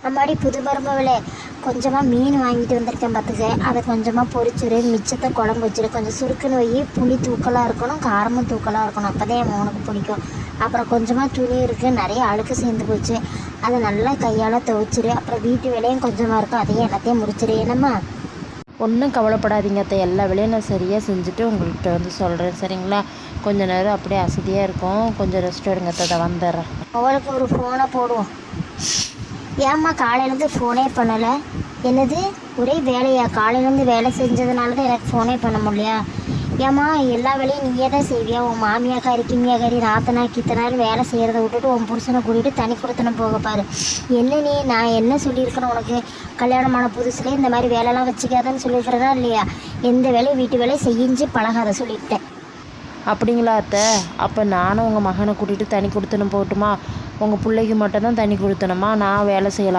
அம்மாடி புது மருமகளே, கொஞ்சமாக மீன் வாங்கிட்டு வந்திருக்கேன் பார்த்துக்க. அதை கொஞ்சமாக பொரிச்சிரு, மிச்சத்தை குழம்பு வச்சிரு. கொஞ்சம் சுருக்குன்னு வை, புளி தூக்கலாக இருக்கணும், காரமும் தூக்கலாக இருக்கணும், அப்போ தான் என் மகனுக்கு பிடிக்கும். அப்புறம் கொஞ்சமாக துணி இருக்குது, நிறைய அழுக்கு சேர்ந்து போச்சு, அதை நல்லா கையால் துவைச்சிரு. அப்புறம் வீட்டு வேலையும் கொஞ்சமாக இருக்கும், அதையும் எல்லாத்தையும் முடிச்சிரு. என்னம்மா? ஒன்றும் கவலைப்படாதீங்க அத்தை, எல்லா வேலையும் நான் சரியாக செஞ்சுட்டு உங்கள்கிட்ட வந்து சொல்கிறேன், சரிங்களா? கொஞ்சம் நேரம் அப்படியே அசதியாக இருக்கும், கொஞ்சம் ரெஸ்ட் எடுங்க அத்தை, அதை வந்துடுறேன். அவளுக்கு ஒரு ஃபோனை போடுவோம். ஏம்மா காலையிலேருந்து ஃபோனே பண்ணலை? என்னது ஒரே வேலையா? காலையிலேருந்து வேலை செஞ்சதுனால தான் எனக்கு ஃபோனே பண்ண முடியலையா? ஏம்மா எல்லா வேலையும் நீயே தான் செய்வியா? உன் மாமியாக்காரி கிம்மியாக்காரி நாத்தனா கித்தனார் வேலை செய்கிறத விட்டுட்டு உன் புருஷனை கூட்டிகிட்டு தனி கொடுத்தனும் போக பாரு. என்ன நீ, நான் என்ன சொல்லியிருக்கேன்னு உனக்கு? கல்யாணமான புதுசுலேயே இந்த மாதிரி வேலைலாம் வச்சுக்காதன்னு சொல்லியிருக்கிறதா இல்லையா? எந்த வேலையும் வீட்டு வேலையை செஞ்சு பழகாத சொல்லிவிட்டேன். அப்படிங்களா அத்தை? அப்போ நானும் உங்கள் மகனை கூட்டிகிட்டு தனி கொடுத்தனும் போகட்டுமா? உங்கள் பிள்ளைக்கு மட்டும்தான் தனி கொடுத்தனுமா? நான் வேலை செய்யலாம்.